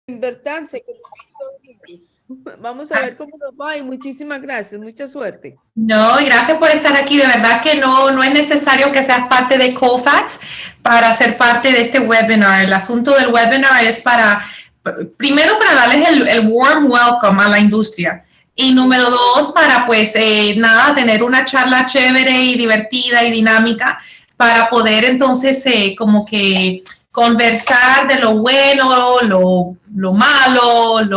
invertirse. Vamos a ver cómo nos va y muchísimas gracias, mucha suerte. No, gracias por estar aquí. De verdad que no es necesario que seas parte de Colfax para ser parte de este webinar. El asunto del webinar es primero para darles el warm welcome a la industria. Y número dos, para pues nada, tener una charla chévere y divertida y dinámica para poder entonces como que conversar de lo bueno, lo malo,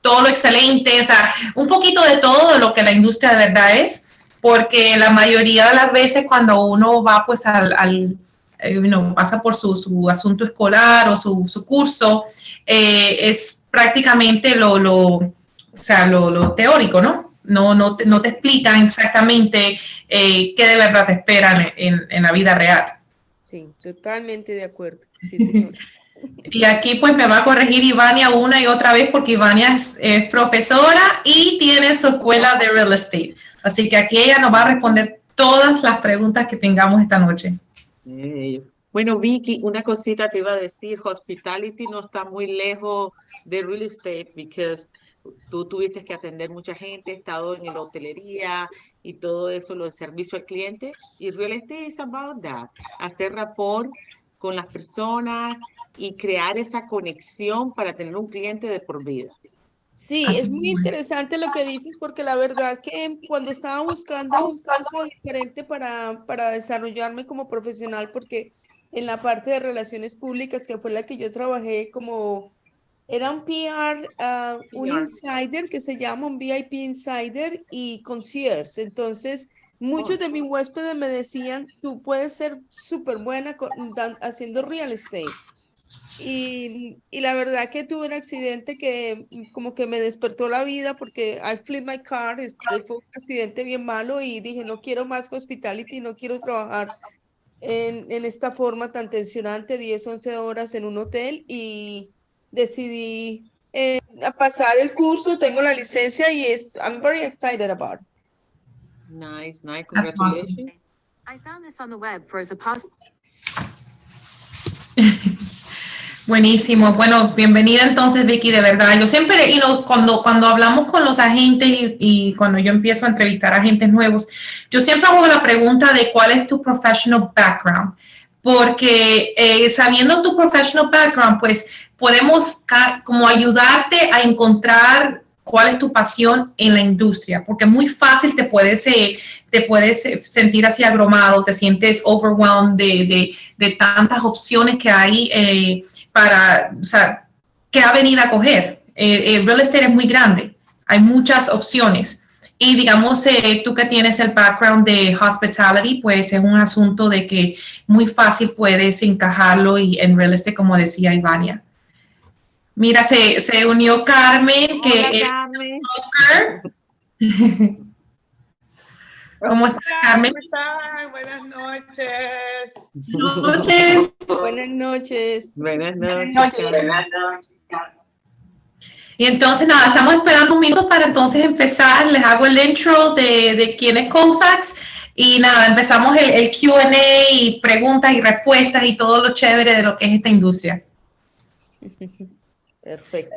todo lo excelente, o sea, un poquito de todo lo que la industria de verdad es, porque la mayoría de las veces cuando uno va pues pasa por su asunto escolar o su curso, es prácticamente lo teórico, ¿no? No te explican exactamente qué de verdad te esperan en la vida real. Sí, totalmente de acuerdo. Sí, señor. Y aquí pues me va a corregir Ivania una y otra vez porque Ivania es profesora y tiene su escuela de real estate. Así que aquí ella nos va a responder todas las preguntas que tengamos esta noche. Bueno, Vicky, una cosita te iba a decir, hospitality no está muy lejos de real estate porque tú tuviste que atender mucha gente, he estado en la hotelería y todo eso, lo del servicio al cliente, y real estate is about that, hacer rapport con las personas y crear esa conexión para tener un cliente de por vida. Sí, es muy interesante lo que dices porque la verdad que cuando estaba buscando un campo diferente para desarrollarme como profesional, porque en la parte de relaciones públicas, que fue la que yo trabajé como, era un PR, un PR. insider que se llama un VIP insider y concierge. Entonces, muchos de mis huéspedes me decían, tú puedes ser súper buena haciendo real estate. Y la verdad que tuve un accidente que como que me despertó la vida porque I flipped my car, fue un accidente bien malo y dije, no quiero más hospitality, no quiero trabajar en esta forma tan tensionante, 10 11 horas en un hotel y decidí a pasar el curso, tengo la licencia y I'm very excited about it. Nice, Congratulations. congratulations. I found this on the web for as a possible. Buenísimo. Bueno, bienvenida entonces, Vicky, de verdad. Yo siempre, cuando hablamos con los agentes y cuando yo empiezo a entrevistar a agentes nuevos, yo siempre hago la pregunta de cuál es tu professional background. Porque sabiendo tu professional background, pues podemos como ayudarte a encontrar cuál es tu pasión en la industria, porque es muy fácil te puedes sentir así abrumado, te sientes overwhelmed de tantas opciones que hay o sea, qué avenida a coger. El real estate es muy grande, hay muchas opciones. Y digamos, tú que tienes el background de hospitality, pues es un asunto de que muy fácil puedes encajarlo y en real estate, como decía Ivania. Mira, se unió Carmen, que Hola, es Carmen. ¿Cómo estás, Carmen? ¿Cómo están? Buenas noches. Buenas noches. Buenas noches. Buenas noches. Buenas noches. Y entonces, nada, estamos esperando un minuto para entonces empezar. Les hago el intro de quién es Colfax. Y nada, empezamos el Q&A y preguntas y respuestas y todo lo chévere de lo que es esta industria. Perfecto.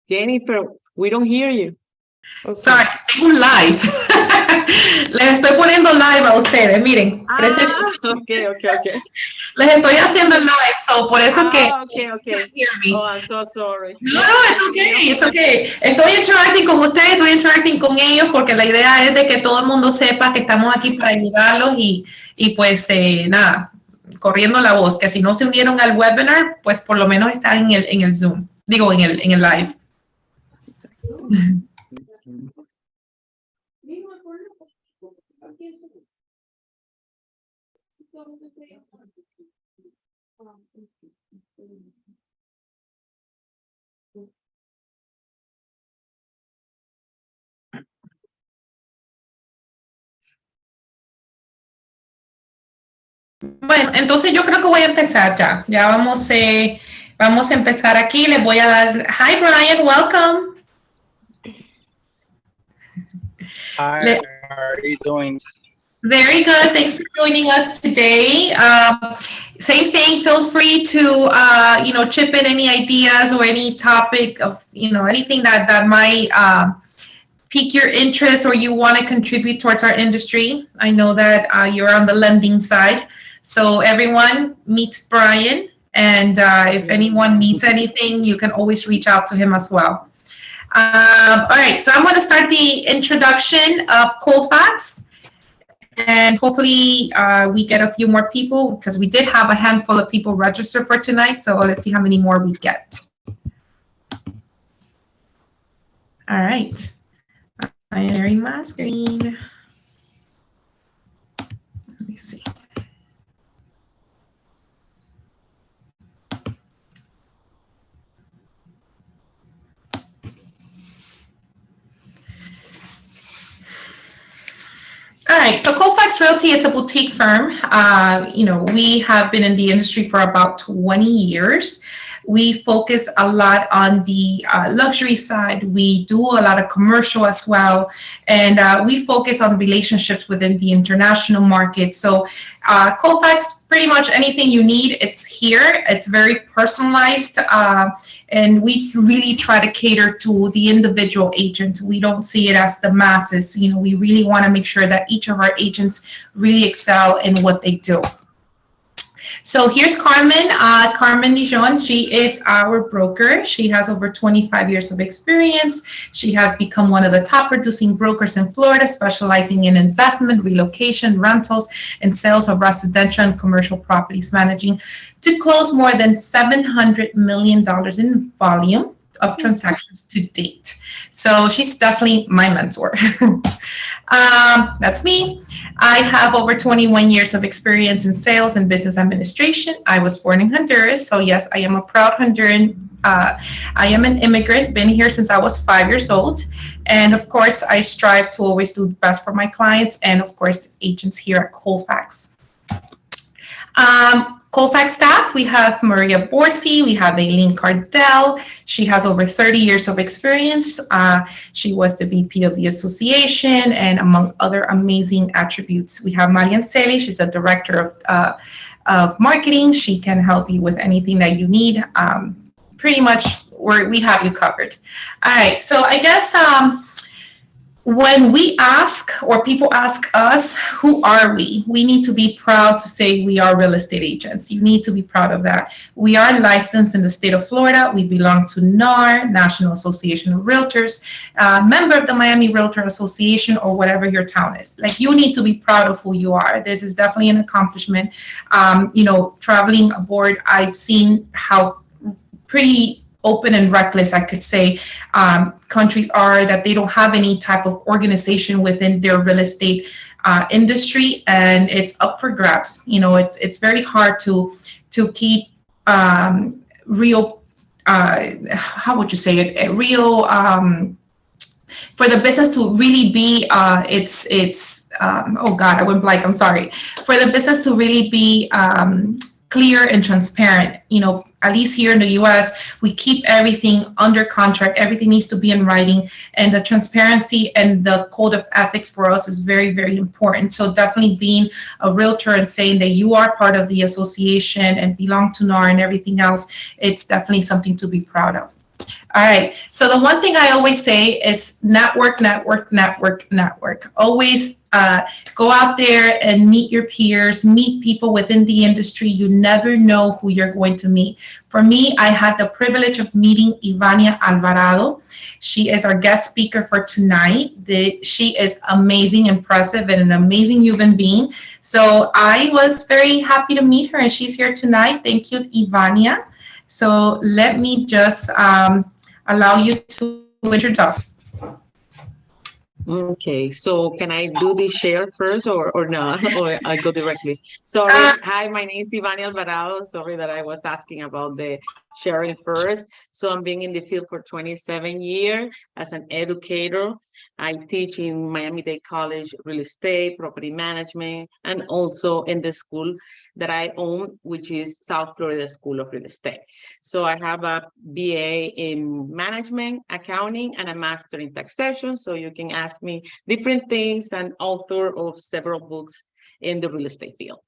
Jennifer, we don't hear you. Okay. Sorry, tengo un live. Les estoy poniendo live a ustedes, miren. Okay. Les estoy haciendo el live, so por eso que... Okay. Oh, I'm so sorry. No, it's okay. Estoy interacting con ustedes, estoy interacting con ellos porque la idea es de que todo el mundo sepa que estamos aquí para ayudarlos y pues nada, corriendo la voz, que si no se unieron al webinar, pues por lo menos están en el Zoom, digo en el live. Bueno, entonces yo creo que voy a empezar ya. Ya vamos a empezar aquí. Les voy a dar. Hi, Brian. Welcome. Hi, how are you doing? Very good. Thanks for joining us today. Same thing. Feel free to chip in any ideas or any topic of anything that might pique your interest or you want to contribute towards our industry. I know that you're on the lending side, so everyone meet Brian, and if anyone needs anything, you can always reach out to him as well. All right, so I'm going to start the introduction of Colfax. And hopefully we get a few more people, because we did have a handful of people register for tonight. So let's see how many more we get. All right. I am sharing my screen. Let me see. All right, so Colfax Realty is a boutique firm. We have been in the industry for about 20 years. We focus a lot on the luxury side. We do a lot of commercial as well. And we focus on relationships within the international market. So Colfax, pretty much anything you need, it's here. It's very personalized. And we really try to cater to the individual agent. We don't see it as the masses. We really want to make sure that each of our agents really excel in what they do. So here's Carmen. Carmen Dijon, she is our broker. She has over 25 years of experience. She has become one of the top producing brokers in Florida, specializing in investment, relocation, rentals, and sales of residential and commercial properties, managing to close more than $700 million in volume of transactions to date. So she's definitely my mentor. That's me. I have over 21 years of experience in sales and business administration. I was born in Honduras, so yes, I am a proud Honduran. I am an immigrant, been here since I was 5 years old. And of course, I strive to always do the best for my clients and of course, agents here at Colfax. Colfax staff, we have Maria Borsi, we have Aileen Cardell. She has over 30 years of experience. She was the VP of the association, and among other amazing attributes. We have Marian Celi, she's the director of marketing. She can help you with anything that you need. Pretty much we have you covered. All right, so I guess when we ask, or people ask us, who are we? We need to be proud to say we are real estate agents. You need to be proud of that. We are licensed in the state of Florida. We belong to NAR, National Association of Realtors, member of the Miami Realtor Association, or whatever your town is. Like, you need to be proud of who you are. This is definitely an accomplishment. Traveling aboard, I've seen how pretty open and reckless, I could say, countries are, that they don't have any type of organization within their real estate industry, and it's up for grabs. It's very hard to keep real, how would you say it, real, for the business to really be, oh God, I went blank, I'm sorry. For the business to really be clear and transparent, at least here in the US, we keep everything under contract. Everything needs to be in writing, and the transparency and the code of ethics for us is very, very important. So definitely being a realtor and saying that you are part of the association and belong to NAR and everything else, it's definitely something to be proud of. All right, so the one thing I always say is network, network, network, network. Always go out there and meet your peers, meet people within the industry. You never know who you're going to meet. For me, I had the privilege of meeting Ivania Alvarado. She is our guest speaker for tonight. She is amazing, impressive, and an amazing human being. So I was very happy to meet her, and she's here tonight. Thank you, Ivania. So let me just allow you to introduce yourself. Okay, so can I do the share first or no? Or I go directly? Sorry. Hi, my name is Ivani Alvarado. Sorry that I was asking about the sharing first. So I'm being in the field for 27 years as an educator. I teach in Miami-Dade College real estate, property management, and also in the school that I own, which is South Florida School of Real Estate. So I have a BA in management, accounting, and a master in taxation. So you can ask me different things, and author of several books in the real estate field.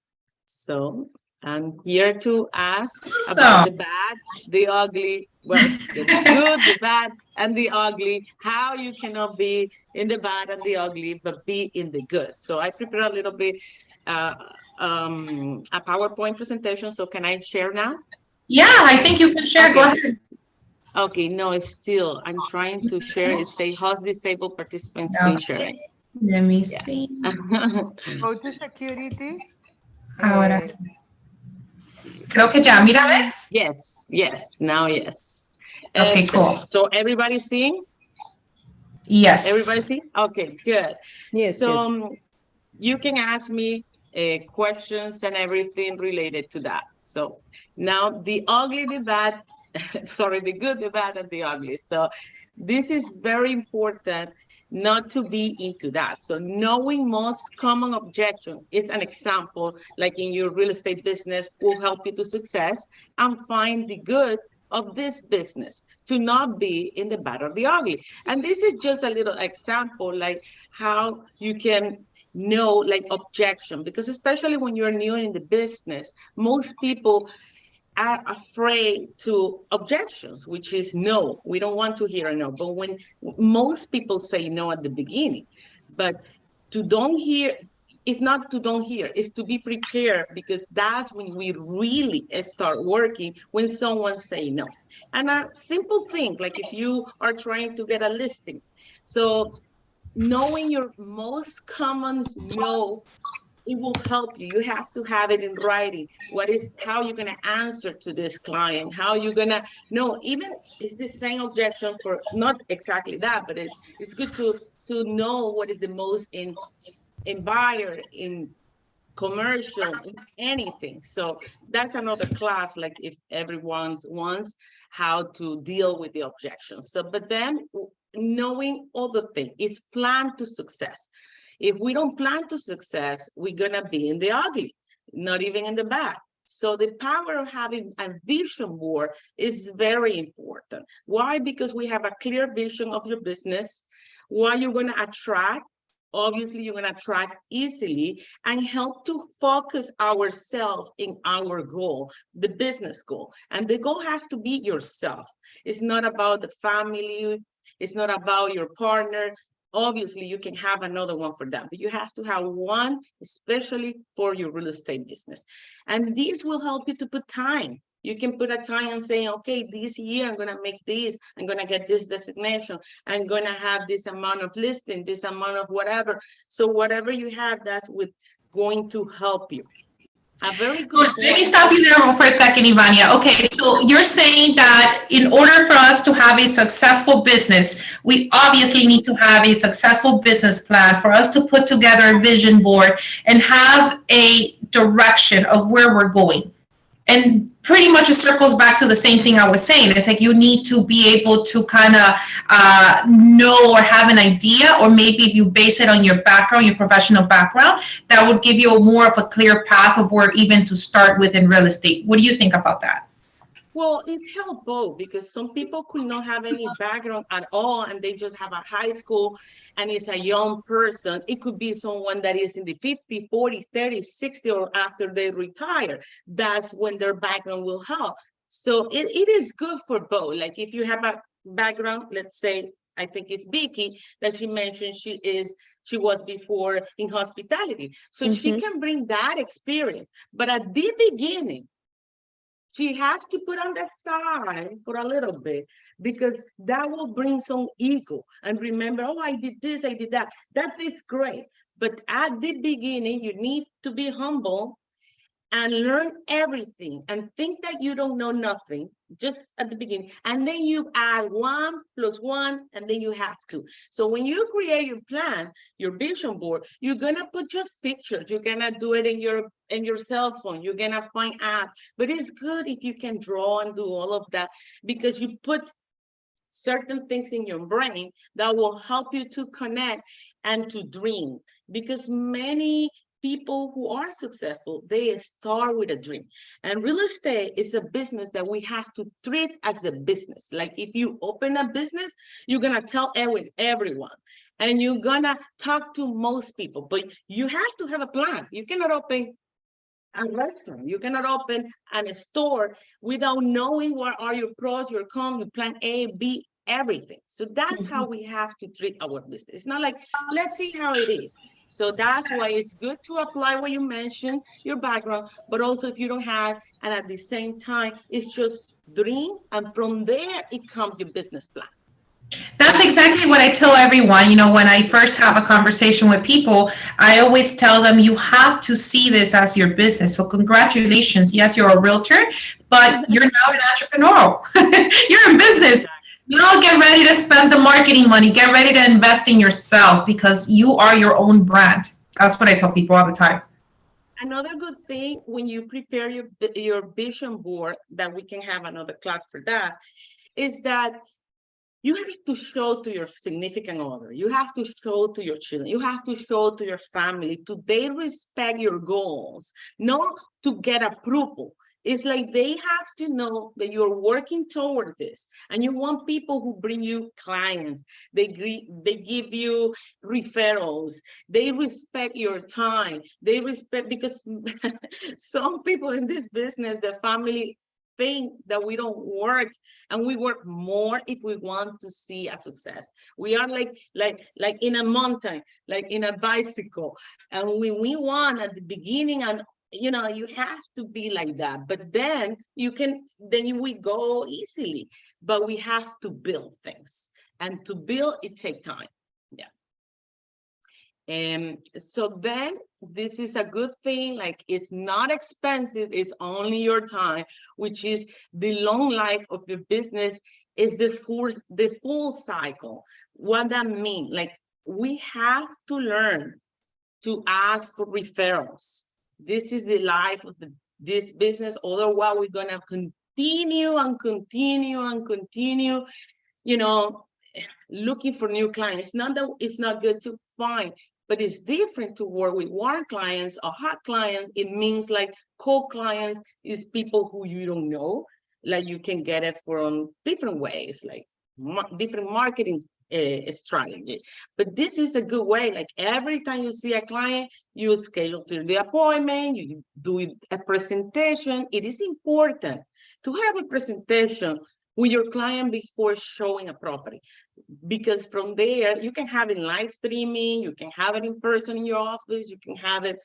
So I'm here to ask about the bad, the ugly, well, the good, the bad, and the ugly, how you cannot be in the bad and the ugly, but be in the good. So I prepared a little bit, a PowerPoint presentation. So can I share now? Yeah, I think you can share. Okay. Go ahead. Okay, no, it's still, I'm trying to share. It says host disabled participants screen sharing. Let me see. Go to security. Ahora. Creo que ya, mira, ve. Yes, now yes. Okay, cool. So everybody seeing? Yes. Everybody see? Okay, good. Yes, So you can ask me questions and everything related to that. So now the ugly, the bad, sorry, the good, the bad, and the ugly. So this is very important not to be into that. So knowing most common objection is an example, like in your real estate business, will help you to success and find the good of this business, to not be in the bad or the ugly. And this is just a little example, like how you can know like objection, because especially when you're new in the business, most people are afraid to objections, which is no, we don't want to hear a no. But when most people say no at the beginning, but to don't hear, it's not to don't hear, it's to be prepared, because that's when we really start working, when someone say no. And a simple thing, like if you are trying to get a listing, so knowing your most common no, it will help you. You have to have it in writing. How you're going to answer to this client, how you're going to know, even it's the same objection for not exactly that, but it's good to know what is the most in buyer, in commercial, in anything. So that's another class, like if everyone wants how to deal with the objections. So, but then knowing other things is plan to success. If we don't plan to success, we're gonna be in the ugly, not even in the bad. So the power of having a vision board is very important. Why? Because we have a clear vision of your business, what you're gonna attract. Obviously, you're gonna attract easily, and help to focus ourselves in our goal, the business goal. And the goal has to be yourself. It's not about the family, it's not about your partner. Obviously, you can have another one for that, but you have to have one, especially for your real estate business. And this will help you to put time. You can put a time and say, okay, this year I'm gonna make this, I'm gonna get this designation, I'm gonna have this amount of listing, this amount of whatever. So whatever you have, that's going to help you. A very good point. Let me stop you there for a second, Ivania. Okay, so you're saying that in order for us to have a successful business, we obviously need to have a successful business plan, for us to put together a vision board and have a direction of where we're going. And pretty much it circles back to the same thing I was saying. It's like you need to be able to kind of know or have an idea, or maybe if you base it on your background, your professional background, that would give you more of a clear path of where even to start with in real estate. What do you think about that? Well, it helped both, because some people could not have any background at all, and they just have a high school, and it's a young person. It could be someone that is in the 50, 40, 30, 60, or after they retire. That's when their background will help. So it is good for both. Like if you have a background, let's say, I think it's Vicky that she mentioned, she was before in hospitality. So she can bring that experience. But at the beginning, she has to put on the side for a little bit, because that will bring some ego. And remember, oh, I did this, I did that. That is great. But at the beginning, you need to be humble and learn everything and think that you don't know nothing just at the beginning. And then you add 1 + 1, and then you have to. So when you create your plan, your vision board, you're gonna put just pictures. You're gonna do it in your cell phone. You're gonna find apps. But it's good if you can draw and do all of that, because you put certain things in your brain that will help you to connect and to dream. Because many people who are successful, they start with a dream. And real estate is a business that we have to treat as a business. Like if you open a business, you're gonna tell everyone, and you're gonna talk to most people, but you have to have a plan. You cannot open a restaurant, you cannot open a store without knowing what are your pros, your cons, your plan A, B, everything. So that's how we have to treat our business. It's not like, let's see how it is. So that's why it's good to apply what you mentioned, your background, but also if you don't have, and at the same time, it's just dream, and from there, it comes your business plan. That's exactly what I tell everyone. You know, when I first have a conversation with people, I always tell them you have to see this as your business. So congratulations. Yes, you're a realtor, but you're now an entrepreneur. You're in business. Now get ready to spend the marketing money. Get ready to invest in yourself, because you are your own brand. That's what I tell people all the time. Another good thing when you prepare your vision board, that we can have another class for that, is that you have to show to your significant other. You have to show to your children. You have to show to your family. They respect your goals, not to get approval. It's like they have to know that you're working toward this, and you want people who bring you clients. They give you referrals. They respect your time. They respect, because some people in this business, the family think that we don't work, and we work more if we want to see a success. We are like in a mountain, like in a bicycle, and we want at the beginning, and you know, you have to be like that, but then we go easily. But we have to build things, and to build, it takes time. So then this is a good thing. Like, it's not expensive, it's only your time, which is the long life of your business, is the full cycle. What that means, like, we have to learn to ask for referrals. This is the life of this business. Otherwise, we're gonna continue and continue and continue, you know, looking for new clients. Not that it's not good to find, but it's different to work with warm clients or hot clients. It means like cold clients is people who you don't know. Like, you can get it from different ways, like different marketing strategy. But this is a good way. Like, every time you see a client, you schedule for the appointment, you do a presentation. It is important to have a presentation with your client before showing a property, because from there you can have it live streaming, you can have it in person in your office, you can have it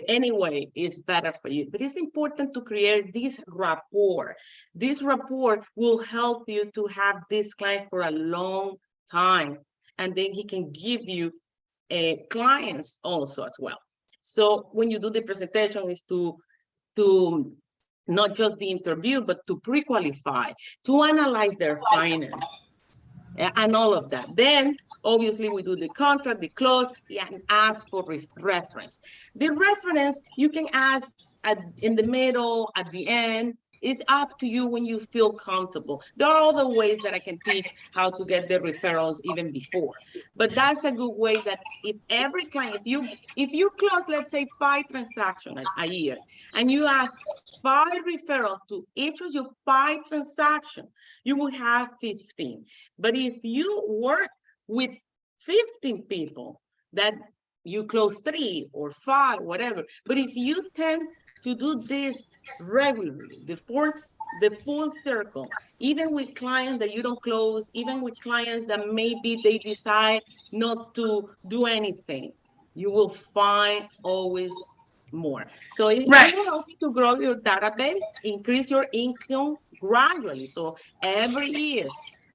anyway. Is better for you. But it's important to create this rapport. This rapport will help you to have this client for a long time, and then he can give you clients also as well. So when you do the presentation, is to not just the interview, but to pre-qualify, to analyze their finance and all of that. Then obviously we do the contract, the close, and ask for reference. The reference you can ask in the middle, at the end. It's up to you when you feel comfortable. There are other ways that I can teach how to get the referrals even before, but that's a good way. That if every client, if you close, let's say 5 transactions a year, and you ask 5 referrals to each of your 5 transactions, you will have 15. But if you work with 15 people, that you close 3 or 5, whatever. But if you tend to do this regularly, the full circle, even with clients that you don't close, even with clients that maybe they decide not to do anything, you will find always more. So it will help you to grow your database, increase your income gradually, so every year.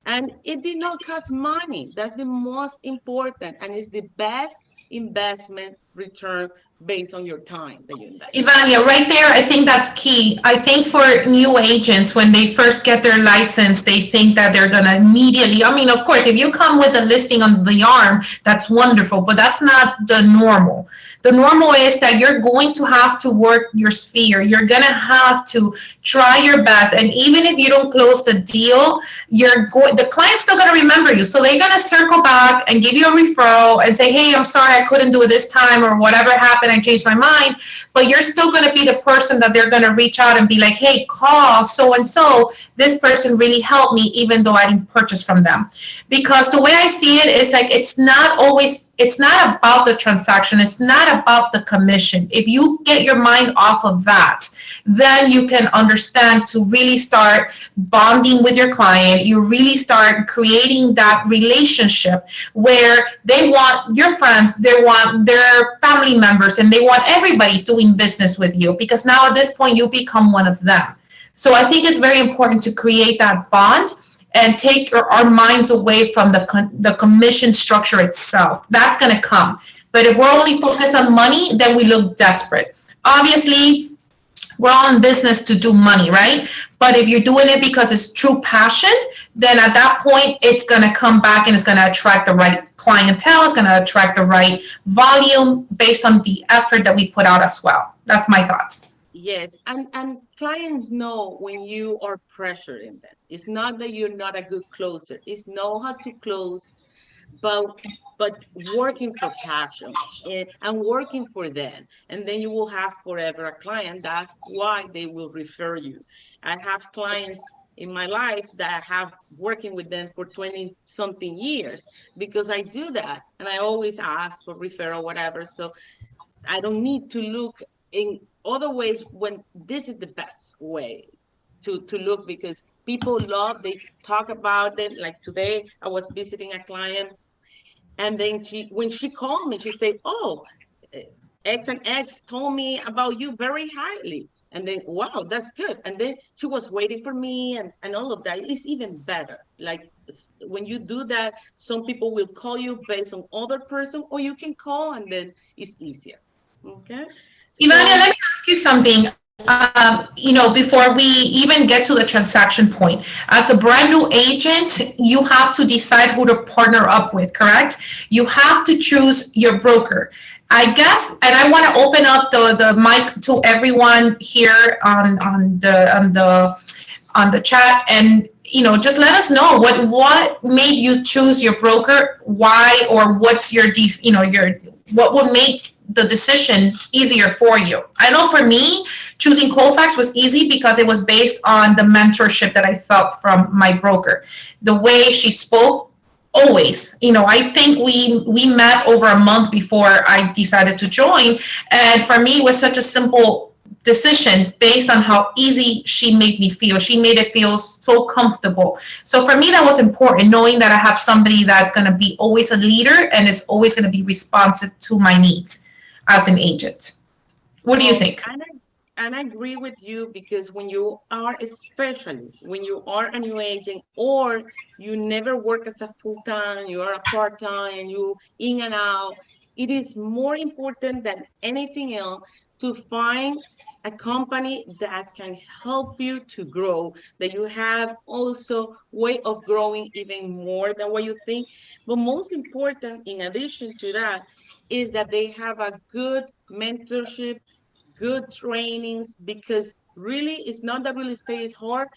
And it did not cost money. That's the most important, and it's the best investment return based on your time that you invest. Ivania, right there, I think that's key. I think for new agents, when they first get their license, they think that they're going to immediately, I mean, of course, if you come with a listing on the arm, that's wonderful, but that's not the normal. The normal is that you're going to have to work your sphere. You're going to have to try your best. And even if you don't close the deal, the client's still going to remember you. So they're going to circle back and give you a referral and say, hey, I'm sorry, I couldn't do it this time, or whatever happened, I changed my mind. But you're still going to be the person that they're going to reach out and be like, hey, call so-and-so. This person really helped me, even though I didn't purchase from them. Because the way I see it is like, it's not about the transaction. It's not about the commission. If you get your mind off of that, then you can understand to really start bonding with your client. You really start creating that relationship where they want your friends, they want their family members, and they want everybody doing business with you, because now at this point you become one of them. So I think it's very important to create that bond and take our minds away from the commission structure itself. That's going to come. But if we're only focused on money, then we look desperate. Obviously, we're all in business to do money, right? But if you're doing it because it's true passion, then at that point, it's going to come back and it's going to attract the right clientele. It's going to attract the right volume based on the effort that we put out as well. That's my thoughts. Yes, and clients know when you are pressuring them. It's not that you're not a good closer. It's know how to close, but working for passion and working for them. And then you will have forever a client. That's why they will refer you. I have clients in my life that I have working with them for 20 something years because I do that. And I always ask for referral, whatever. So I don't need to look in other ways when this is the best way to look, because people love, they talk about it. Like today, I was visiting a client, and then when she called me, she said, oh, X and X told me about you very highly. And then, wow, that's good. And then she was waiting for me and all of that. It's even better. Like when you do that, some people will call you based on other person, or you can call and then it's easier. Okay. Ivania, let me ask you something. Before we even get to the transaction point, as a brand new agent, you have to decide who to partner up with, correct? You have to choose your broker. I guess, and I want to open up the mic to everyone here on the chat, and just let us know what made you choose your broker, why, or what's what would make the decision easier for you. I know for me, choosing Colfax was easy because it was based on the mentorship that I felt from my broker. The way she spoke, always, I think we met over a month before I decided to join. And for me, it was such a simple decision based on how easy she made me feel. She made it feel so comfortable. So for me, that was important, knowing that I have somebody that's going to be always a leader and is always going to be responsive to my needs as an agent. What do you think? And I agree with you, because when you are, especially when you are a new agent, or you never work as a full-time, you are a part-time, and you in and out, it is more important than anything else to find a company that can help you to grow, that you have also way of growing even more than what you think. But most important, in addition to that, is that they have a good mentorship, good trainings, because really it's not that real estate is hard.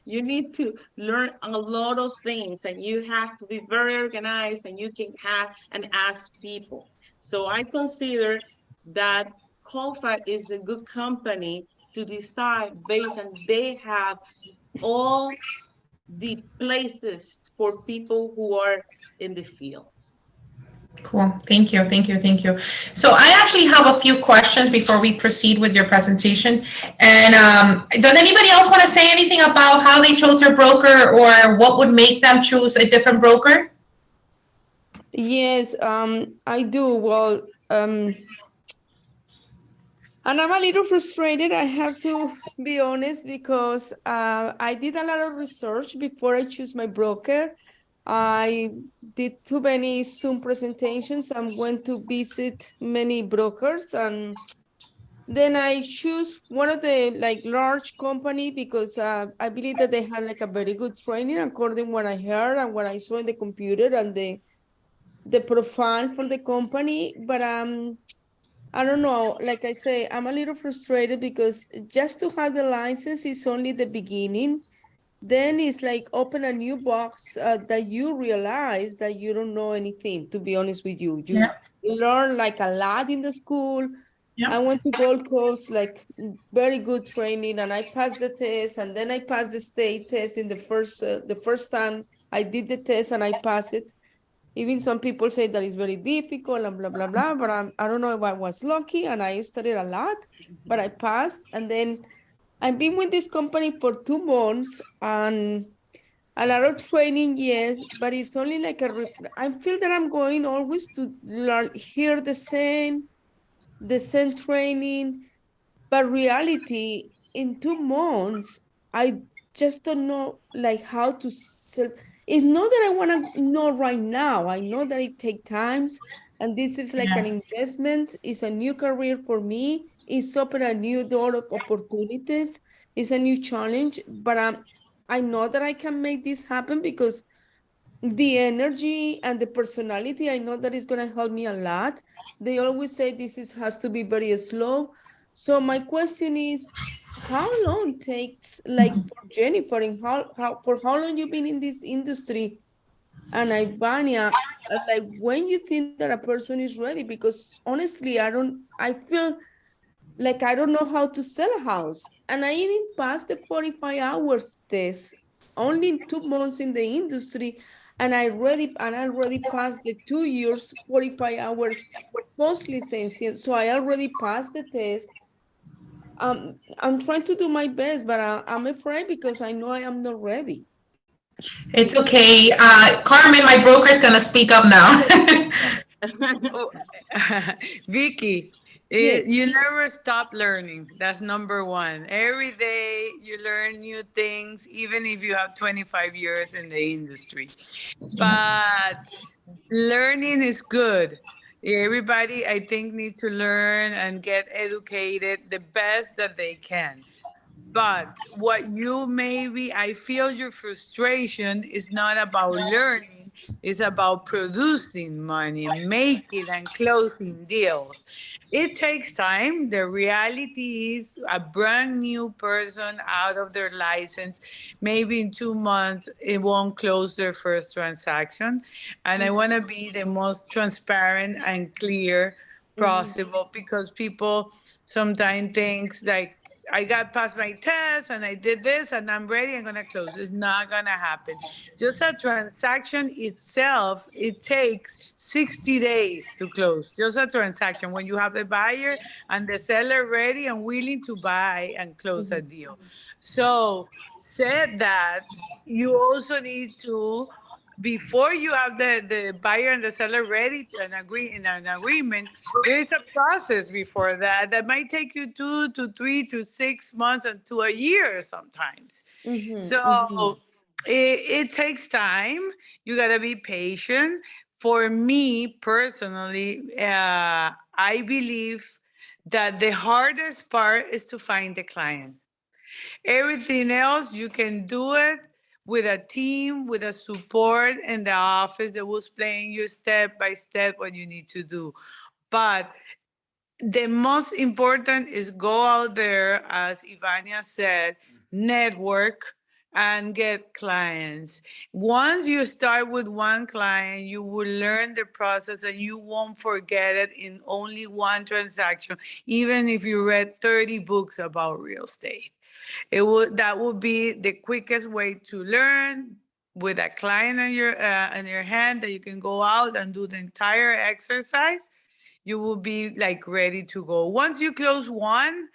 You need to learn a lot of things, and you have to be very organized, and you can have and ask people. So I consider that Colfax is a good company to decide based on they have all the places for people who are in the field. Cool. Thank you. So I actually have a few questions before we proceed with your presentation. And does anybody else want to say anything about how they chose their broker, or what would make them choose a different broker? Yes, I do. Well, and I'm a little frustrated, I have to be honest, because I did a lot of research before I choose my broker. I did too many Zoom presentations and went to visit many brokers, and then I choose one of the like large company because I believe that they had like a very good training according to what I heard and what I saw in the computer and the profile for the company. But I don't know, like I say, I'm a little frustrated because just to have the license is only the beginning. Then it's like open a new box that you realize that you don't know anything, to be honest with you. You Yeah. learn like a lot in the school. Yeah. I went to Gold Coast, like very good training, and I passed the test, and then I passed the state test in the first time I did the test and I passed it. Even some people say that it's very difficult and blah, blah, blah, but I don't know if I was lucky and I studied a lot, but I passed. And then I've been with this company for 2 months and a lot of training, yes, but it's only like I feel that I'm going always to learn, hear the same training, but reality in 2 months, I just don't know like how to sell. It's not that I want to know right now. I know that it takes times, and this is like an Yeah. investment. It's a new career for me. It's open a new door of opportunities. It's a new challenge, but I know that I can make this happen because the energy and the personality, I know that is going to help me a lot. They always say this is has to be very slow. So my question is, how long takes like for Jennifer, and how long you been in this industry? And Ivania, like when you think that a person is ready? Because honestly, I feel like I don't know how to sell a house. And I even passed the 45 hours test only in 2 months in the industry. And I already passed the 2 years, 45 hours post licensing. So I already passed the test. I'm trying to do my best, but I'm afraid because I know I am not ready. It's okay. Carmen, my broker, is going to speak up now. Oh, Vicky, Yes. you never stop learning. That's number one. Every day you learn new things, even if you have 25 years in the industry. But learning is good. Everybody, I think, needs to learn and get educated the best that they can. But what you maybe, I feel your frustration is not about learning, it's about producing money, making and closing deals. It takes time. The reality is a brand new person out of their license, maybe in 2 months, it won't close their first transaction. And I want to be the most transparent and clear Mhm. possible because people sometimes think like, I got past my test and I did this and I'm ready, I'm gonna close. It's not gonna happen. Just a transaction itself, it takes 60 days to close. Just a transaction when you have the buyer and the seller ready and willing to buy and close a Mhm. deal. So said that, you also need to, before you have the buyer and the seller ready and agree in an agreement, there is a process before that that might take you 2 to 3 to 6 months and to a year sometimes. Mhm. Mhm. So it takes time. You got to be patient. For me personally, I believe that the hardest part is to find the client. Everything else, you can do it with a team, with a support in the office that will explain you step by step what you need to do. But the most important is go out there, as Ivania said, network and get clients. Once you start with one client, you will learn the process and you won't forget it in only one transaction, even if you read 30 books about real estate. That would be the quickest way to learn with a client in your hand that you can go out and do the entire exercise. You will be like ready to go. Once you close one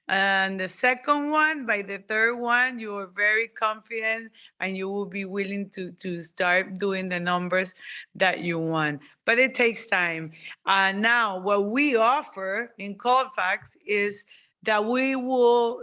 and the second one, by the third one, you are very confident and you will be willing to start doing the numbers that you want. But it takes time. Now, what we offer in Colfax is that we will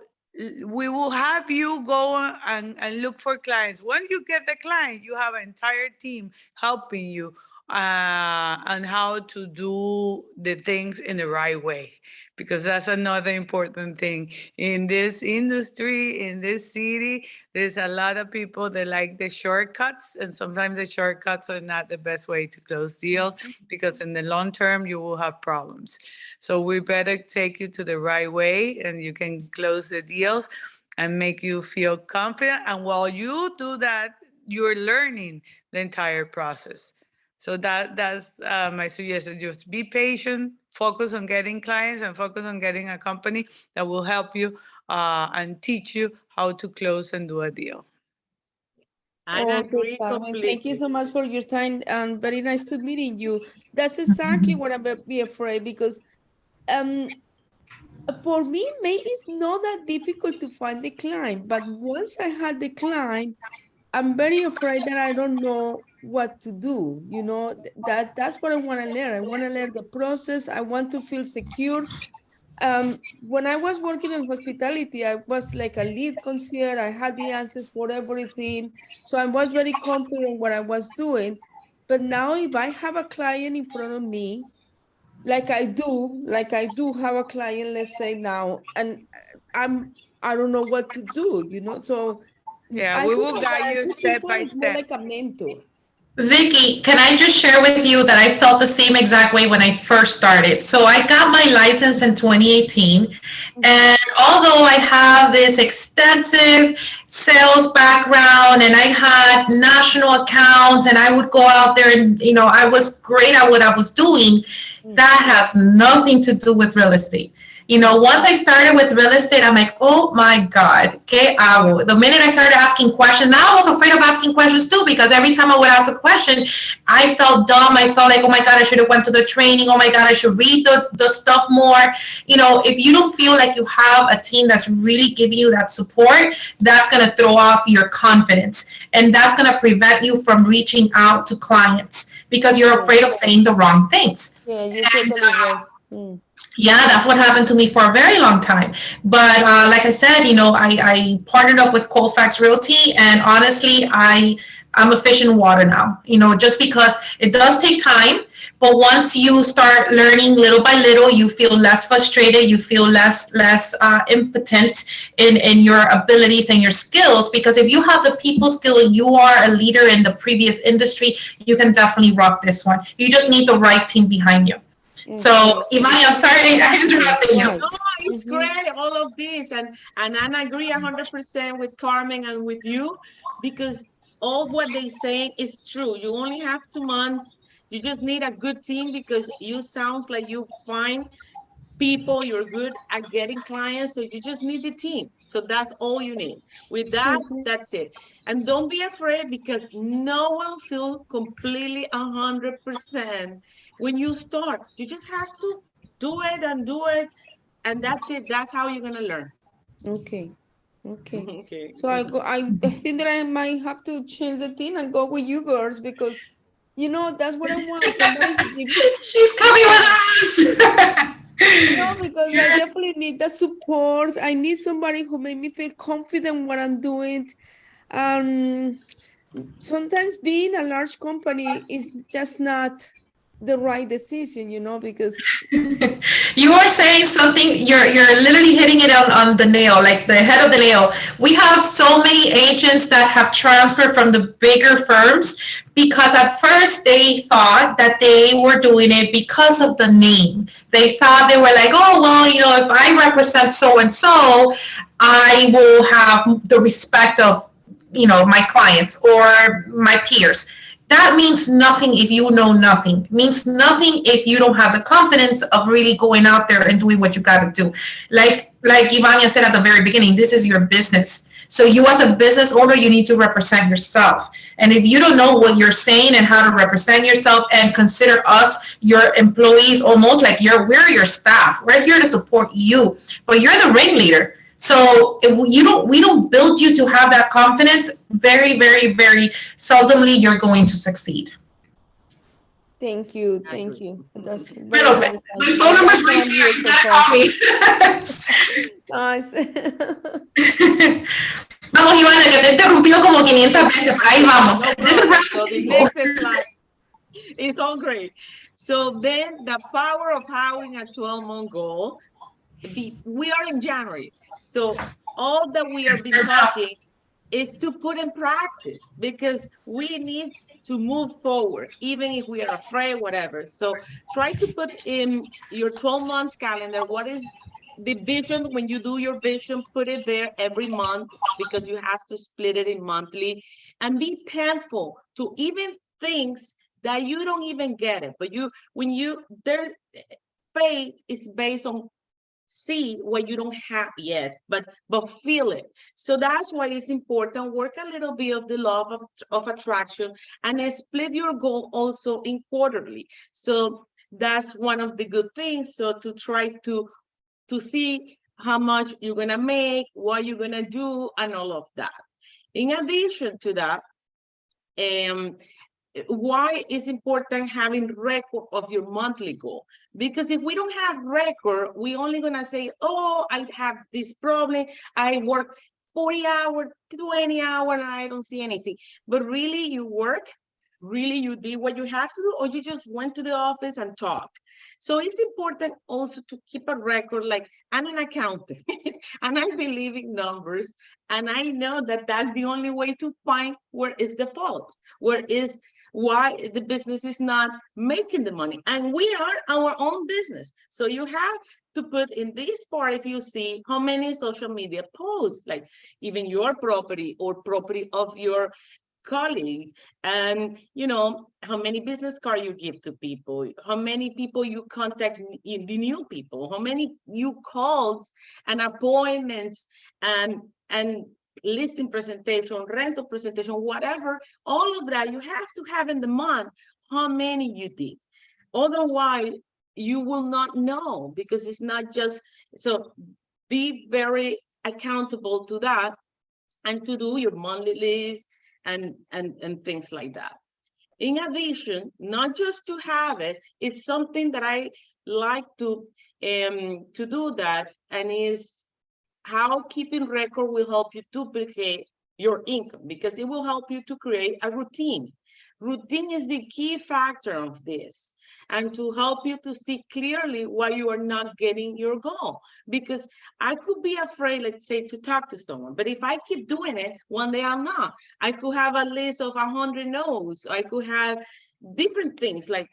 we will have you go and look for clients. Once you get the client, you have an entire team helping you on how to do the things in the right way, because that's another important thing. In this industry, in this city, there's a lot of people that like the shortcuts, and sometimes the shortcuts are not the best way to close deals, because in the long term, you will have problems. So we better take you to the right way, and you can close the deals and make you feel confident. And while you do that, you're learning the entire process. So that's my suggestion. Just be patient, focus on getting clients, and focus on getting a company that will help you and teach you how to close and do a deal. I Okay, agree Carmen, thank you completely. so much for your time, and very nice to meeting you. That's exactly what I'm be afraid, because for me, maybe it's not that difficult to find the client, but once I had the client, I'm very afraid that I don't know what to do. You know, that's what I want to learn. I want to learn the process. I want to feel secure. When I was working in hospitality, I was like a lead concierge. I had the answers for everything. So I was very confident what I was doing. But now if I have a client in front of me, like I do have a client, let's say now, and I don't know what to do, you know? So Yeah, I we think will what guide I'm you looking step for by is more step. like a mentor. Vicky, can I just share with you that I felt the same exact way when I first started? So I got my license in 2018, and although I have this extensive sales background and I had national accounts and I would go out there and, you know, I was great at what I was doing, that has nothing to do with real estate. You know, once I started with real estate, I'm like, oh my God, ¿qué hago? The minute I started asking questions, now I was afraid of asking questions too, because every time I would ask a question, I felt dumb. I felt like, oh my God, I should have went to the training. Oh my God, I should read the stuff more. You know, if you don't feel like you have a team that's really giving you that support, that's going to throw off your confidence. And that's going to prevent you from reaching out to clients because you're afraid of saying the wrong things. Yeah, you're totally right. Yeah, that's what happened to me for a very long time. But like I said, you know, I partnered up with Colfax Realty, and honestly, I'm a fish in water now, you know, just because it does take time. But once you start learning little by little, you feel less frustrated, you feel less impotent in your abilities and your skills. Because if you have the people skill, you are a leader in the previous industry, you can definitely rock this one. You just need the right team behind you. So, Imani, I'm sorry I interrupted you. No, it's great, all of this. And I agree 100% with Carmen and with you, because all what they saying is true. You only have 2 months. You just need a good team, because you sounds like you find people, you're good at getting clients, so you just need the team. So that's all you need. With that, that's it. And don't be afraid, because no one feels completely 100% when you start. You just have to do it, and that's it. That's how you're gonna learn. Okay. Okay. So I think that I might have to change the thing and go with you girls, because you know that's what I want. Somebody She's coming with us. No, because I definitely need the support. I need somebody who made me feel confident what I'm doing. Sometimes being a large company is just not the right decision, you know, because you are saying something, you're literally hitting it on the nail, like the head of the nail. We have so many agents that have transferred from the bigger firms because at first they thought that they were doing it because of the name. They thought, they were like, oh, well, you know, if I represent so-and-so, I will have the respect of, you know, my clients or my peers. That means nothing if you know nothing. It means nothing if you don't have the confidence of really going out there and doing what you got to do. Like Ivania said at the very beginning, this is your business. So you as a business owner, you need to represent yourself. And if you don't know what you're saying and how to represent yourself, and consider us your employees, almost like we're your staff. We're here to support you, but you're the ringleader. So if we don't build you to have that confidence, very, very, very seldomly you're going to succeed. Thank you. I Thank agree. you. That's very, Pero very my kind. phone number's That's right what I'm here. here You so gotta far. call me. Nice. Vamos, Ivana, que te he interrumpido como 500 veces, pero ahí vamos. No This is problem. very So the simple. next slide, it's all great. So then the power of having a 12-month goal, we are in January. So all that we have been talking is to put in practice, because we need to move forward, even if we are afraid, whatever. So try to put in your 12 months calendar, what is the vision. When you do your vision, put it there every month, because you have to split it in monthly, and be thankful to even things that you don't even get it. But there's faith is based on see what you don't have yet, but feel it. So that's why it's important. Work a little bit of the law of attraction, and split your goal also in quarterly. So that's one of the good things. So to try to see how much you're gonna make, what you're gonna do, and all of that. In addition to that, why it's important having record of your monthly goal? Because if we don't have record, we only gonna say, oh, I have this problem, I work 40 hours, 20 hours, and I don't see anything. But really you work, really you did what you have to do, or you just went to the office and talked. So it's important also to keep a record. Like, I'm an accountant and I believe in numbers, and I know that that's the only way to find where is the fault, why the business is not making the money. And we are our own business. So you have to put in this part, if you see how many social media posts, like even your property or property of your colleague, and how many business cards you give to people, how many people you contact in the new people, how many new calls and appointments and listing presentation, rental presentation, whatever, all of that you have to have in the month how many you did. Otherwise you will not know, because it's not just. So be very accountable to that, and to do your monthly list and things like that. In addition, not just to have it, it's something that I like to do that, and is how keeping record will help you duplicate your income, because it will help you to create a routine. Routine is the key factor of this, and to help you to see clearly why you are not getting your goal. Because I could be afraid, let's say, to talk to someone, but if I keep doing it, one day I'm not. I could have a list of 100 no's. I could have different things like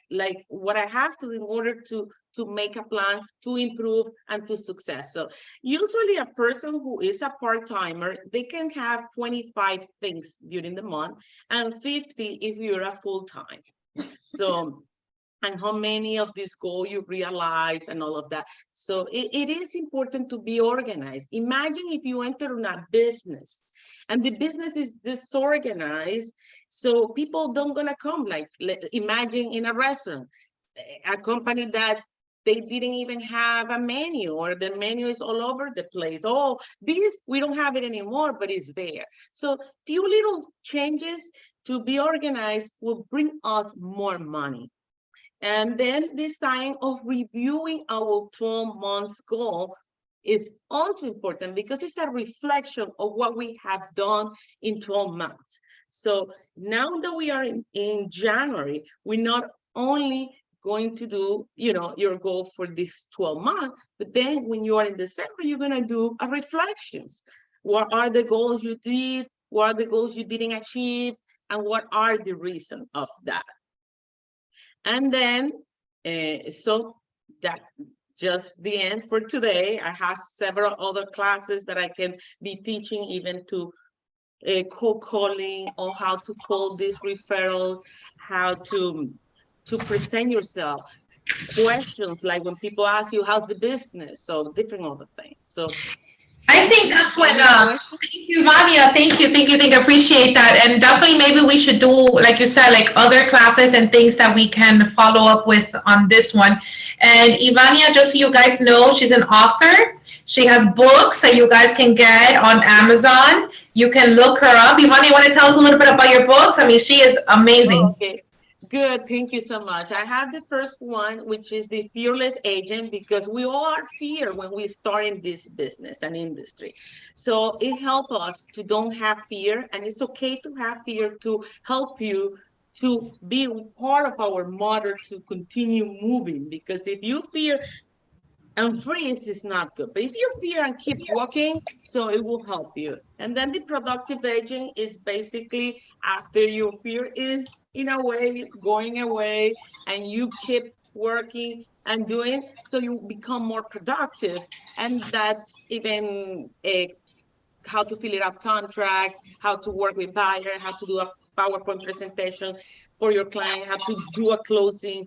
what I have to in order to make a plan to improve and to success. So usually a person who is a part-timer, they can have 25 things during the month and 50 if you're a full-time. So, and how many of these goals you realize and all of that. So it is important to be organized. Imagine if you enter in a business and the business is disorganized, so people don't gonna come. Like, imagine in a restaurant, a company that they didn't even have a menu, or the menu is all over the place. Oh, this, we don't have it anymore, but it's there. So few little changes to be organized will bring us more money. And then this time of reviewing our 12 months goal is also important, because it's a reflection of what we have done in 12 months. So now that we are in January, we're not only going to do, your goal for this 12 months, but then when you are in December, you're going to do a reflections. What are the goals you did? What are the goals you didn't achieve? And what are the reasons of that? And then, so that just the end for today. I have several other classes that I can be teaching, even to cold calling, or how to call these referrals, how to present yourself, questions like when people ask you, how's the business? So different other things. So I think that's what, thank you, Vania. Thank you. Appreciate that. And definitely maybe we should do, like you said, like other classes and things that we can follow up with on this one. And Ivania, just so you guys know, she's an author. She has books that you guys can get on Amazon. You can look her up. Ivania, you want to tell us a little bit about your books? I mean, she is amazing. Oh, okay. Good, thank you so much. I have the first one, which is the fearless agent, because we all are fear when we start in this business and industry. So it helps us to don't have fear, and it's okay to have fear to help you to be part of our motor to continue moving. Because if you fear and freeze is not good, but if you fear and keep walking, so it will help you. And then the productive aging is basically after your fear is in a way going away and you keep working and doing, so you become more productive. And that's even how to fill it out contracts, how to work with buyer, how to do a PowerPoint presentation for your client, how to do a closing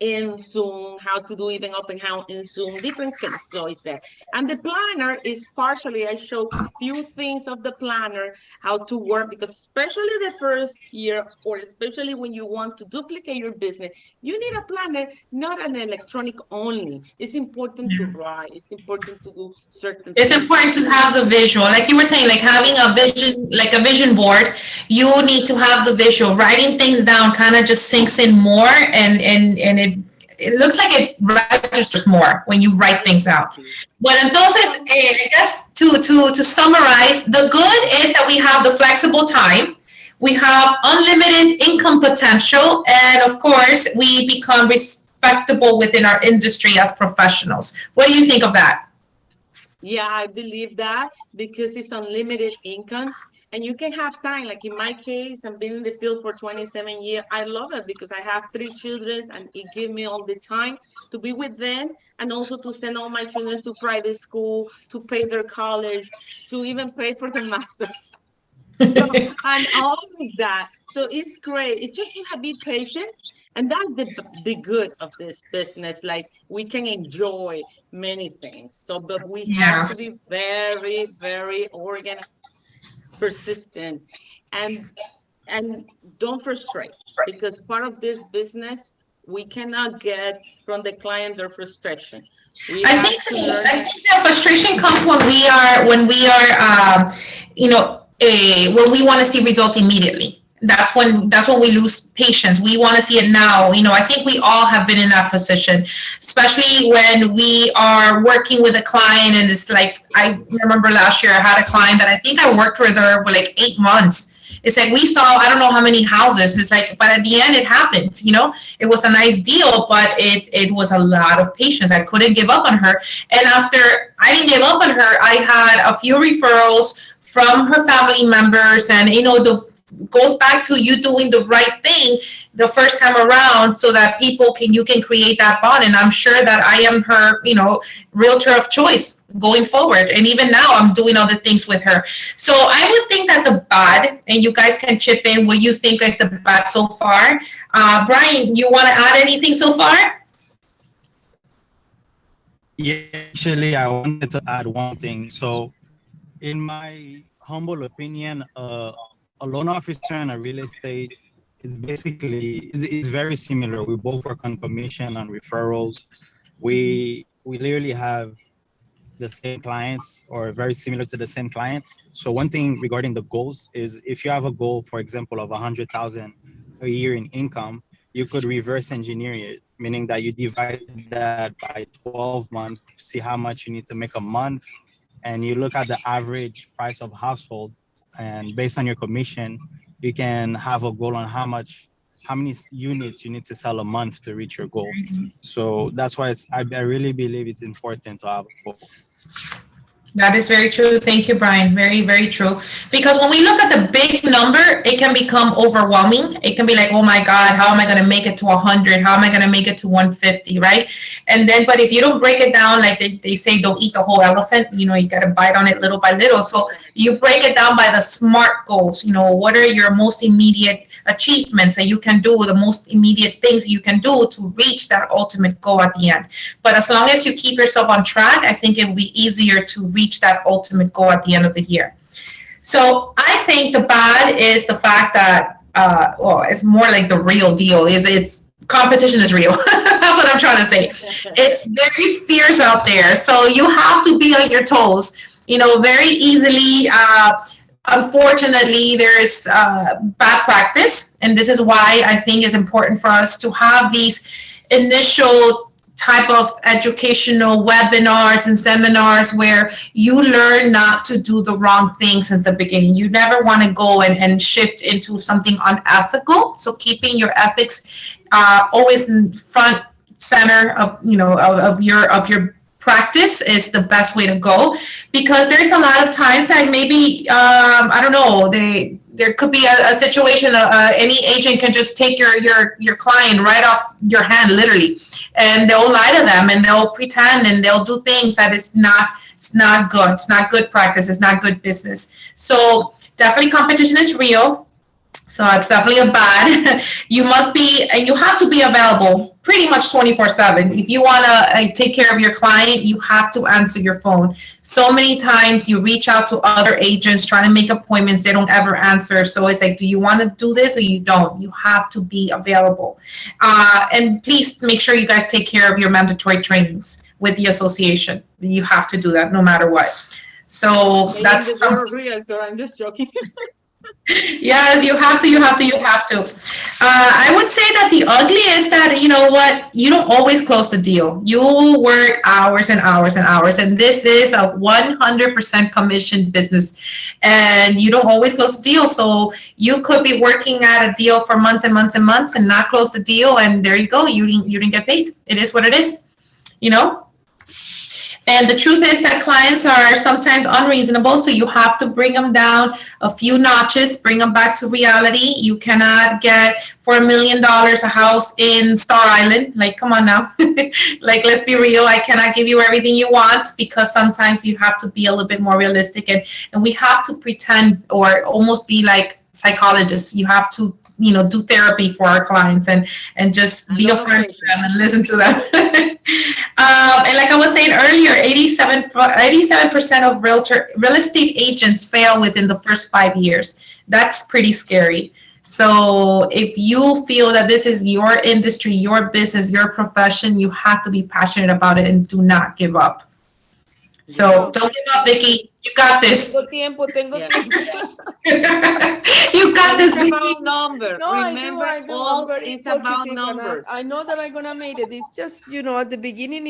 in Zoom, how to do even open house in Zoom, different things. So it's there. And the planner is partially, I show a few things of the planner, how to work, because especially the first year, or especially when you want to duplicate your business, you need a planner, not an electronic only. It's important to write. It's important to do certain It's things. important to have the visual, like you were saying, like having a vision, like a vision board. You need to have the visual. Writing things down kind of just sinks in more, and it looks like it registers more when you write things out. Well, entonces, I guess to summarize, the good is that we have the flexible time, we have unlimited income potential, and of course, we become respectable within our industry as professionals. What do you think of that? Yeah, I believe that, because it's unlimited income and you can have time. Like in my case, I've been in the field for 27 years. I love it because I have 3 children and it gives me all the time to be with them, and also to send all my children to private school, to pay their college, to even pay for the master. And all of that. So it's great. It's just to be patient. And that's the good of this business. Like we can enjoy many things. So, but we have to be very, very organized, persistent, and don't frustrate, because part of this business, we cannot get from the client their frustration. I think that frustration comes when we are, when we want to see results immediately. That's when we lose patience. We want to see it now. I think we all have been in that position, especially when we are working with a client, and it's like, I remember last year I had a client that I think I worked with her for like 8 months. It's like we saw, I don't know how many houses. It's like, but at the end it happened, it was a nice deal, but it was a lot of patience. I couldn't give up on her. And after I didn't give up on her, I had a few referrals from her family members, and goes back to you doing the right thing the first time around, so that you can create that bond. And I'm sure that I am her, realtor of choice going forward. And even now I'm doing other things with her. So I would think that the bad, and you guys can chip in what you think is the bad so far. Brian, you want to add anything so far? Yeah, actually, I wanted to add one thing. So in my humble opinion, a loan officer and a real estate is very similar. We both work on commission, on referrals. We literally have the same clients, or very similar to the same clients. So one thing regarding the goals is, if you have a goal, for example, of 100,000 a year in income, you could reverse engineer it, meaning that you divide that by 12 months, see how much you need to make a month, and you look at the average price of household, and based on your commission, you can have a goal on how many units you need to sell a month to reach your goal. So that's why I really believe it's important to have a goal. That is very true. Thank you, Brian. Very, very true. Because when we look at the big number, it can become overwhelming. It can be like, oh my God, how am I going to make it to 100? How am I going to make it to 150, right? And then, but if you don't break it down, like they say, don't eat the whole elephant, you got to bite on it little by little. So you break it down by the SMART goals. What are your most immediate achievements that you can do, the most immediate things you can do to reach that ultimate goal at the end. But as long as you keep yourself on track, I think it will be easier to reach that ultimate goal at the end of the year. So I think the bad is the fact that, it's more like the real deal it's competition is real. That's what I'm trying to say. It's very fierce out there. So you have to be on your toes, very easily. unfortunately, there's bad practice, and this is why I think it's important for us to have these initial type of educational webinars and seminars where you learn not to do the wrong things at the beginning. You never want to go and shift into something unethical. So keeping your ethics always in front center of of your practice is the best way to go, because there's a lot of times that maybe I don't know, there could be a situation any agent can just take your client right off your hand, literally, and they'll lie to them and they'll pretend and they'll do things that it's not good. It's not good practice. It's not good business. So definitely competition is real. So it's definitely a bad. You must be, and you have to be available pretty much 24/7. If you want to take care of your client, you have to answer your phone. So many times you reach out to other agents trying to make appointments, they don't ever answer. So it's like, do you want to do this or you don't? You have to be available. And please make sure you guys take care of your mandatory trainings with the association. You have to do that no matter what. So that's realtor. I'm just joking. Yes, you have to. I would say that the ugly is that, you know what, you don't always close the deal. You work hours and hours and hours, and this is a 100% commission business, and you don't always close the deal. So you could be working at a deal for months and months and months and not close the deal, and there you go. You didn't get paid. It is what it is, you know. And the truth is that clients are sometimes unreasonable, so you have to bring them down a few notches, bring them back to reality. You cannot get for $1 million a house in Star Island. Like, come on now. Like, let's be real. I cannot give you everything you want, because sometimes you have to be a little bit more realistic, and we have to pretend or almost be like psychologists. You have to, you know, do therapy for our clients and just be a friend to them and listen to them. And like I was saying earlier, 87% of real estate agents fail within the first 5 years. That's pretty scary. So if you feel that this is your industry, your business, your profession, you have to be passionate about it and do not give up. So don't give up, Vicky. You got this. Tengo tiempo. You got this, It's Vicky. about numbers. No, Remember, I do. all I'm very is about positive, and numbers. I know that I'm gonna make it. It's just, you know, at the beginning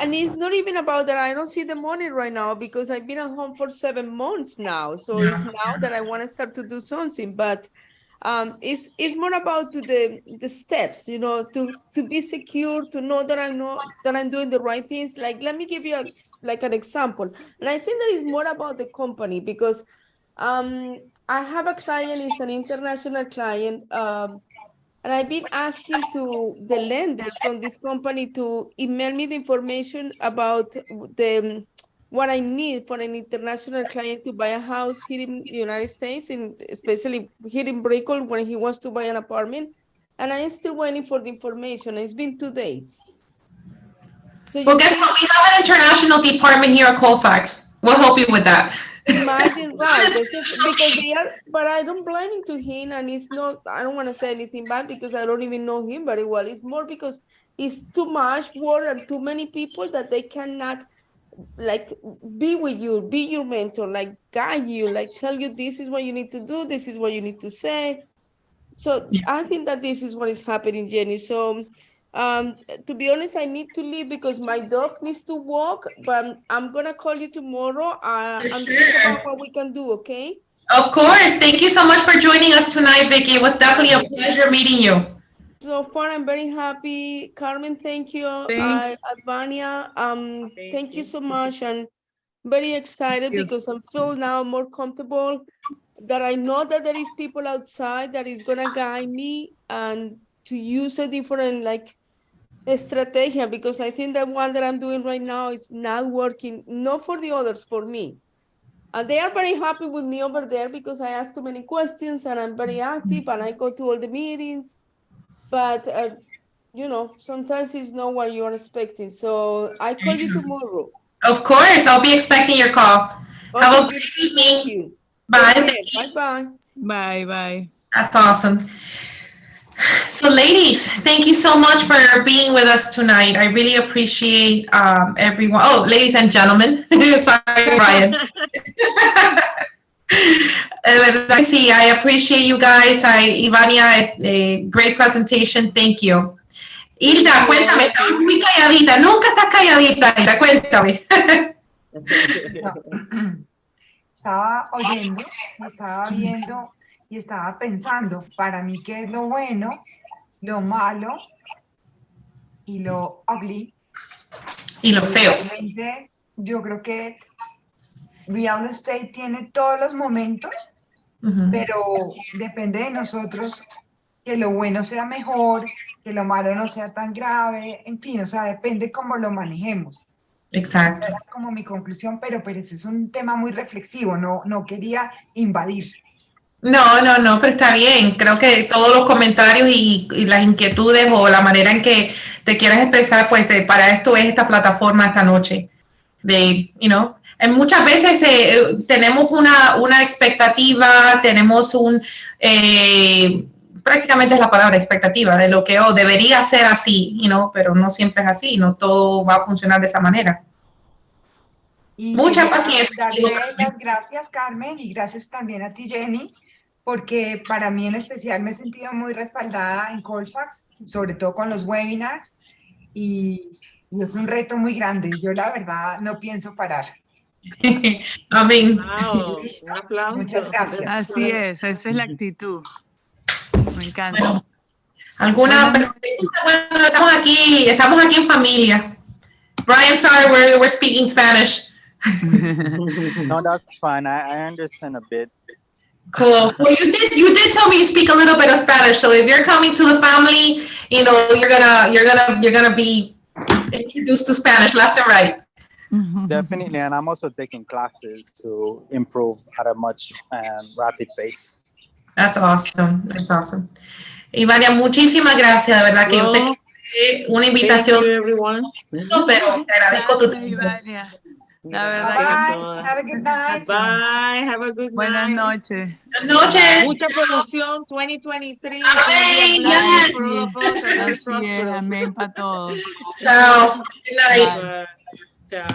and it's not even about that I don't see the money right now, because I've been at home for 7 months now. So it's now that I want to start to do something, but it's more about the steps, you know, to be secure, to know that I'm doing the right things. Like, let me give you an example. And I think that is more about the company, because I have a client, it's an international client, and I've been asking to the lender from this company to email me the information about what I need for an international client to buy a house here in the United States, especially here in Brickell, when he wants to buy an apartment. And I'm still waiting for the information. It's been 2 days. So Well, guess what? We have an international department here at Colfax. We'll help you with that. Imagine, right? It's just because they are, but I don't blame it to him, and it's not. I don't want to say anything bad because I don't even know him very well. It's more because it's too much work and too many people that they cannot, like, be with you, be your mentor, like guide you, like tell you this is what you need to do, this is what you need to say. So I think that this is what is happening, Jenny. So to be honest, I need to leave because my dog needs to walk, but I'm gonna call you tomorrow. I'm thinking about what we can do, okay? Of course. Thank you so much for joining us tonight, Vicky. It was definitely a pleasure meeting you. So far, I'm very happy. Carmen, thank you. Vania, thank you so much. And very excited because I feel now more comfortable that I know that there is people outside that is gonna guide me and to use a different strategy, because I think the one that I'm doing right now is not working, not for the others, for me. And they are very happy with me over there because I ask too many questions and I'm very active and I go to all the meetings. But, you know, sometimes it's not what you're expecting. So I call you tomorrow. Of course. I'll be expecting your call. Okay, have a great evening. Thank you. Bye. Okay, bye-bye. Bye-bye. That's awesome. So ladies, thank you so much for being with us tonight. I really appreciate everyone. Oh, ladies and gentlemen. Sorry, Brian. De verdad que sí, I appreciate you guys. Ivania, great presentation. Thank you. Hilda, cuéntame, estás muy calladita. Nunca estás calladita, Hilda, cuéntame. Estaba oyendo, estaba viendo y estaba pensando, para mí, qué es lo bueno, lo malo y lo ugly. Y lo feo. Realmente, yo creo que real estate tiene todos los momentos, pero depende de nosotros que lo bueno sea mejor, que lo malo no sea tan grave, en fin, o sea, depende cómo lo manejemos. Exacto. Esa era como mi conclusión, pero ese es un tema muy reflexivo, no quería invadir. No, pero está bien. Creo que todos los comentarios y las inquietudes o la manera en que te quieras expresar, pues para esto es esta plataforma esta noche. Muchas veces tenemos una expectativa, tenemos prácticamente es la palabra expectativa de lo que debería ser así, pero no siempre es así, no todo va a funcionar de esa manera. Y mucha quería paciencia. darle las gracias, Carmen, y gracias también a ti, Jenny, porque para mí en especial me he sentido muy respaldada en Colfax, sobre todo con los webinars, y es un reto muy grande. Yo la verdad no pienso parar. Amén. Wow, un aplauso. Muchas gracias. Así es, esa es la actitud. Me encanta. Bueno, ¿alguna pregunta? Bueno, estamos aquí en familia. Brian, sorry, we're speaking Spanish. No, that's fine. I understand a bit. Cool. Well, you did tell me you speak a little bit of Spanish. So if you're coming to the family, you're gonna be introduced to Spanish left and right. Definitely, and I'm also taking classes to improve at a much rapid pace. That's awesome. That's awesome. Ivania, muchísimas gracias. De verdad que yo sé que fue una invitación. Thank you, everyone. No, pero te agradezco tu Gracias, tiempo. Ivania. La verdad Bye, have a good night. Bye, have a good Buenas night. noches. Buenas noches. Mucha producción 2023. Amén, yes. For all of us, and very Así es, prosperous. amén para todos. Chao. Good night. Bye. Chao.